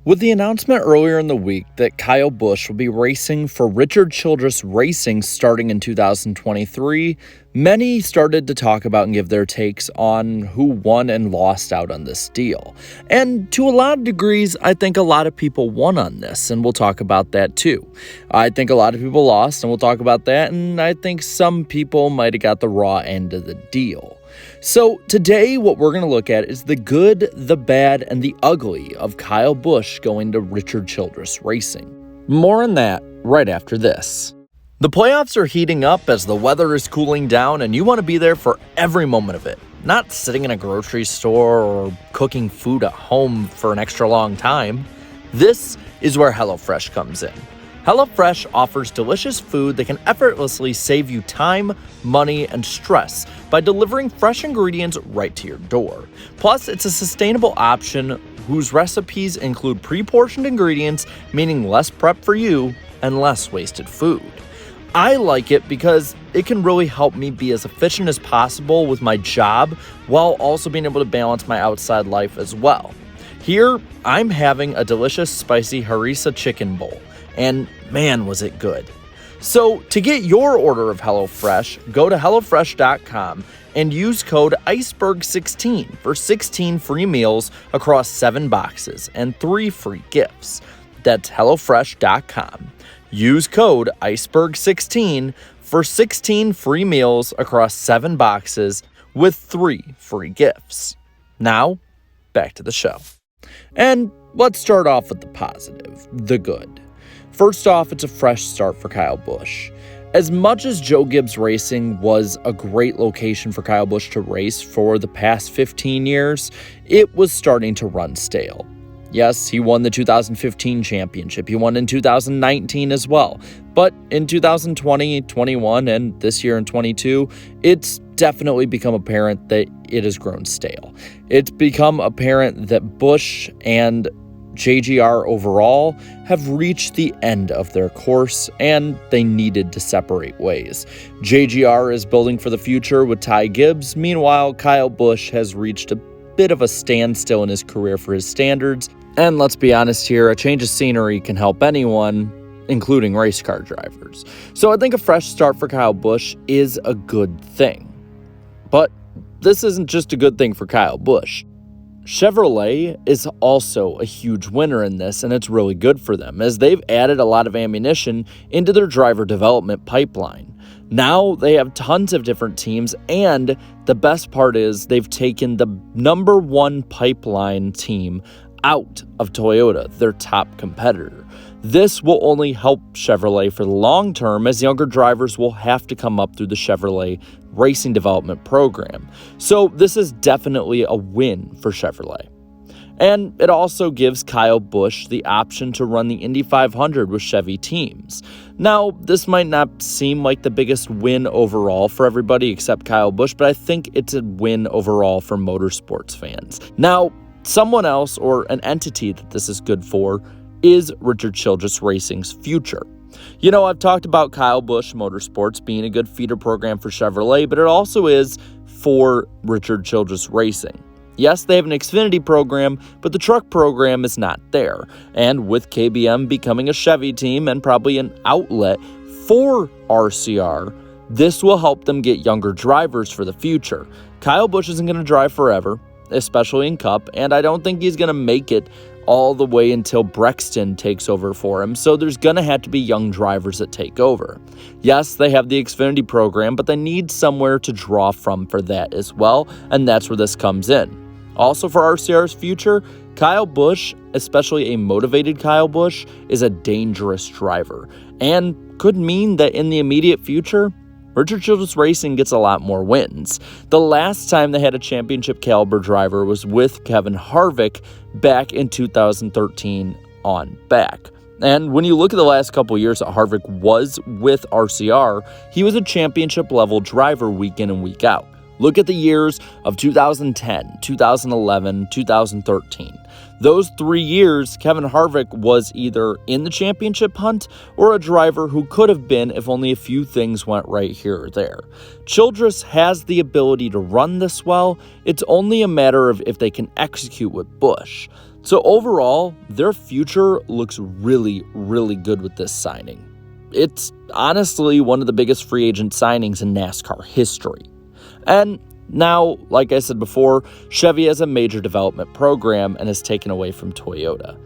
With the announcement earlier in the week that Kyle Busch will be racing for Richard Childress Racing starting in 2023, many started to talk about and give their takes on who won and lost out on this deal. And to a lot of degrees, I think a lot of people won on this, and we'll talk about that too. I think a lot of people lost, and we'll talk about that, and I think some people might have got the raw end of the deal. So today, what we're going to look at is the good, the bad, and the ugly of Kyle Busch going to Richard Childress Racing. More on that right after this. The playoffs are heating up as the weather is cooling down, and you want to be there for every moment of it. Not sitting in a grocery store or cooking food at home for an extra long time. This is where HelloFresh comes in. HelloFresh offers delicious food that can effortlessly save you time, money, and stress by delivering fresh ingredients right to your door. Plus, it's a sustainable option whose recipes include pre-portioned ingredients, meaning less prep for you and less wasted food. I like it because it can really help me be as efficient as possible with my job while also being able to balance my outside life as well. Here, I'm having a delicious spicy harissa chicken bowl. And man, was it good. So to get your order of HelloFresh, go to HelloFresh.com and use code Iceberg16 for 16 free meals across 7 boxes and 3 free gifts. That's HelloFresh.com. Use code Iceberg16 for 16 free meals across 7 boxes with 3 free gifts. Now, back to the show. And let's start off with the positive, the good. First off, it's a fresh start for Kyle Busch. As much as Joe Gibbs Racing was a great location for Kyle Busch to race for the past 15 years, it was starting to run stale. Yes, he won the 2015 championship. He won in 2019 as well. But in 2020, 21, and this year in 22, it's definitely become apparent that it has grown stale. It's become apparent that Busch and JGR overall have reached the end of their course, and they needed to separate ways. JGR is building for the future with Ty Gibbs. Meanwhile, Kyle Busch has reached a bit of a standstill in his career for his standards. And let's be honest here, a change of scenery can help anyone, including race car drivers. So I think a fresh start for Kyle Busch is a good thing. But this isn't just a good thing for Kyle Busch. Chevrolet is also a huge winner in this, and it's really good for them, as they've added a lot of ammunition into their driver development pipeline. Now they have tons of different teams, and the best part is they've taken the number 1 pipeline team out of Toyota, their top competitor. This will only help Chevrolet for the long term, as younger drivers will have to come up through the Chevrolet racing development program. So this is definitely a win for Chevrolet. And it also gives Kyle Busch the option to run the Indy 500 with Chevy teams. Now, this might not seem like the biggest win overall for everybody except Kyle Busch, but I think it's a win overall for motorsports fans. Now, someone else or an entity that this is good for is Richard Childress Racing's future. You know, I've talked about Kyle Busch Motorsports being a good feeder program for Chevrolet, but it also is for Richard Childress Racing. Yes, they have an Xfinity program, but the truck program is not there. And with KBM becoming a Chevy team and probably an outlet for RCR, this will help them get younger drivers for the future. Kyle Busch isn't going to drive forever, especially in Cup, and I don't think he's going to make it all the way until Brexton takes over for him, so there's going to have to be young drivers that take over. Yes, they have the Xfinity program, but they need somewhere to draw from for that as well, and that's where this comes in. Also for RCR's future, Kyle Busch, especially a motivated Kyle Busch, is a dangerous driver, and could mean that in the immediate future, Richard Childress Racing gets a lot more wins. The last time they had a championship caliber driver was with Kevin Harvick back in 2013 on back. And when you look at the last couple years that Harvick was with RCR, he was a championship level driver week in and week out. Look at the years of 2010, 2011, 2013. Those 3 years, Kevin Harvick was either in the championship hunt or a driver who could have been if only a few things went right here or there. Childress has the ability to run this well. It's only a matter of if they can execute with Busch. So overall, their future looks really, really good with this signing. It's honestly one of the biggest free agent signings in NASCAR history. And now, like I said before, Chevy has a major development program and is taken away from Toyota.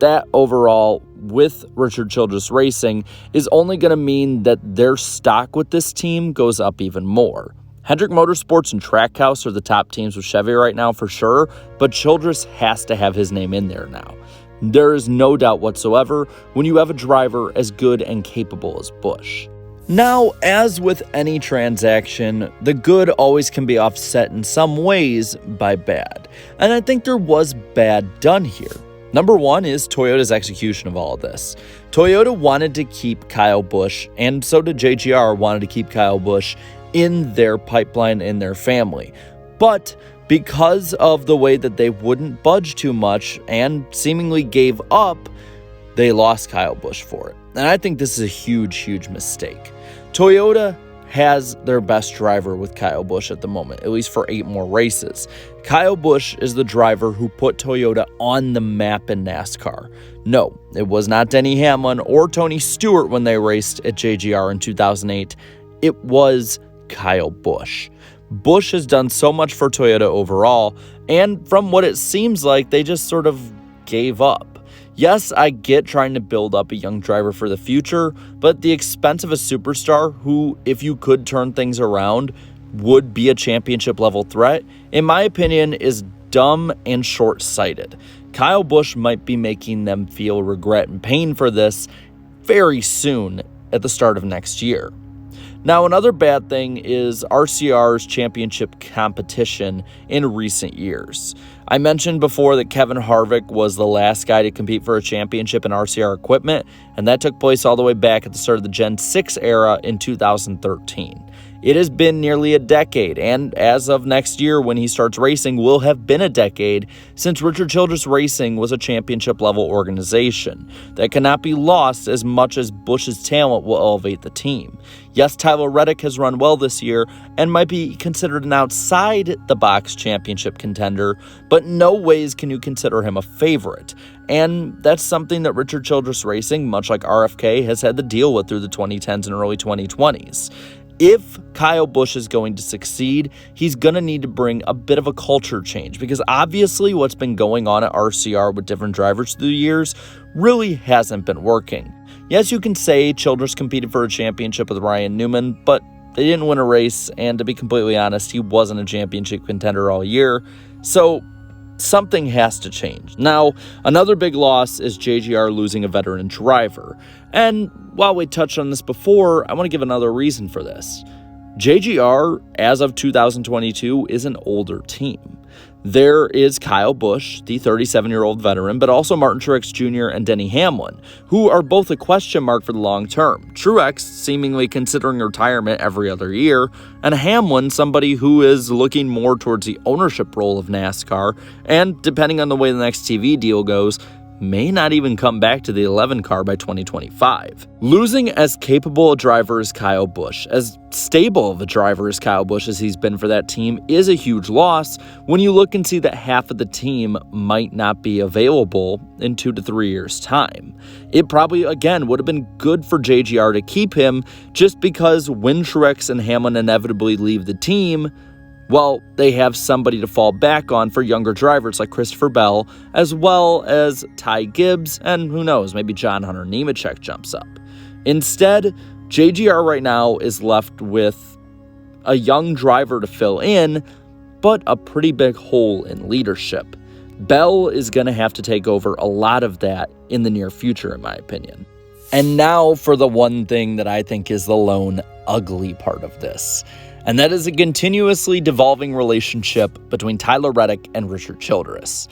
That overall, with Richard Childress Racing, is only going to mean that their stock with this team goes up even more. Hendrick Motorsports and Trackhouse are the top teams with Chevy right now for sure, but Childress has to have his name in there now. There is no doubt whatsoever when you have a driver as good and capable as Busch. Now, as with any transaction, the good always can be offset in some ways by bad. And I think there was bad done here. Number one is Toyota's execution of all of this. Toyota wanted to keep Kyle Busch, and so did JGR wanted to keep Kyle Busch in their pipeline, in their family. But because of the way that they wouldn't budge too much and seemingly gave up, they lost Kyle Busch for it. And I think this is a huge, huge mistake. Toyota has their best driver with Kyle Busch at the moment, at least for 8 more races. Kyle Busch is the driver who put Toyota on the map in NASCAR. No, it was not Denny Hamlin or Tony Stewart when they raced at JGR in 2008. It was Kyle Busch. Busch has done so much for Toyota overall, and from what it seems like, they just sort of gave up. Yes, I get trying to build up a young driver for the future, but at the expense of a superstar who, if you could turn things around, would be a championship level threat, in my opinion, is dumb and short-sighted. Kyle Busch might be making them feel regret and pain for this very soon at the start of next year. Now, another bad thing is RCR's championship competition in recent years. I mentioned before that Kevin Harvick was the last guy to compete for a championship in RCR equipment, and that took place all the way back at the start of the Gen 6 era in 2013. It has been nearly a decade, and as of next year when he starts racing, will have been a decade since Richard Childress Racing was a championship-level organization. That cannot be lost as much as Busch's talent will elevate the team. Yes, Tyler Reddick has run well this year and might be considered an outside-the-box championship contender, but no ways can you consider him a favorite. And that's something that Richard Childress Racing, much like RFK, has had to deal with through the 2010s and early 2020s. If Kyle Busch is going to succeed, he's going to need to bring a bit of a culture change, because obviously what's been going on at RCR with different drivers through the years really hasn't been working. Yes, you can say Childress competed for a championship with Ryan Newman, but they didn't win a race, and to be completely honest, he wasn't a championship contender all year, so something has to change. Now, another big loss is JGR losing a veteran driver. And while we touched on this before, I want to give another reason for this. JGR, as of 2022, is an older team. There is Kyle Busch, the 37-year-old veteran, but also Martin Truex Jr. and Denny Hamlin, who are both a question mark for the long term. Truex seemingly considering retirement every other year, and Hamlin somebody who is looking more towards the ownership role of NASCAR, and depending on the way the next TV deal goes, may not even come back to the 11 car by 2025. Losing as capable a driver as Kyle Busch, as stable of a driver as Kyle Busch as he's been for that team, is a huge loss when you look and see that half of the team might not be available in 2 to 3 years' time. It probably, again, would have been good for JGR to keep him, just because when Truex and Hamlin inevitably leave the team, well, they have somebody to fall back on for younger drivers like Christopher Bell, as well as Ty Gibbs, and who knows, maybe John Hunter Nemechek jumps up. Instead, JGR right now is left with a young driver to fill in, but a pretty big hole in leadership. Bell is going to have to take over a lot of that in the near future, in my opinion. And now for the one thing that I think is the lone ugly part of this. And that is a continuously devolving relationship between Tyler Reddick and Richard Childress.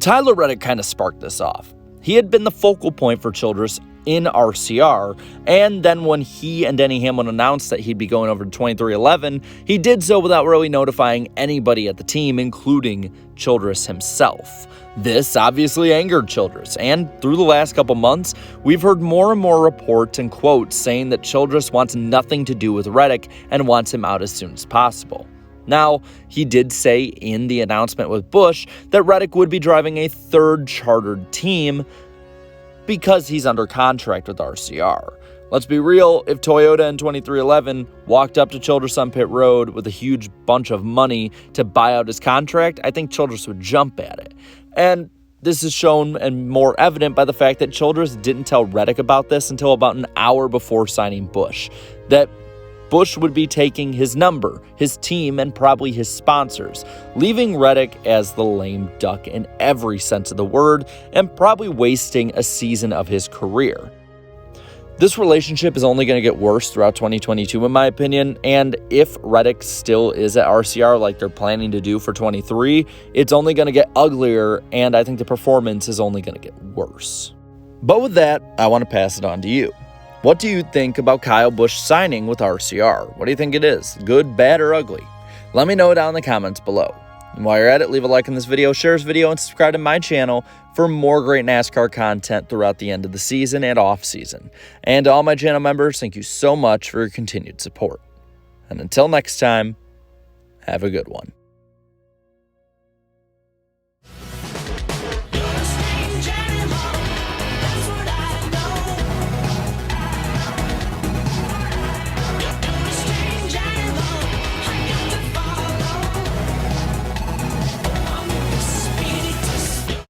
Tyler Reddick kind of sparked this off. He had been the focal point for Childress in RCR, and then when he and Denny Hamlin announced that he'd be going over to 2311, he did so without really notifying anybody at the team, including Childress himself. This obviously angered Childress, and through the last couple months, we've heard more and more reports and quotes saying that Childress wants nothing to do with Reddick and wants him out as soon as possible. Now, he did say in the announcement with Busch that Reddick would be driving a third chartered team because he's under contract with RCR. Let's be real, if Toyota in 2311 walked up to Childress on pit road with a huge bunch of money to buy out his contract, I think Childress would jump at it. And this is shown and more evident by the fact that Childress didn't tell Reddick about this until about an hour before signing Busch. That Busch would be taking his number, his team, and probably his sponsors, leaving Reddick as the lame duck in every sense of the word and probably wasting a season of his career. This relationship is only going to get worse throughout 2022, in my opinion, and if Reddick still is at RCR like they're planning to do for 23, it's only going to get uglier, and I think the performance is only going to get worse. But with that, I want to pass it on to you. What do you think about Kyle Busch signing with RCR? What do you think it is? Good, bad, or ugly? Let me know down in the comments below. And while you're at it, leave a like on this video, share this video, and subscribe to my channel for more great NASCAR content throughout the end of the season and off season. And to all my channel members, thank you so much for your continued support. And until next time, have a good one.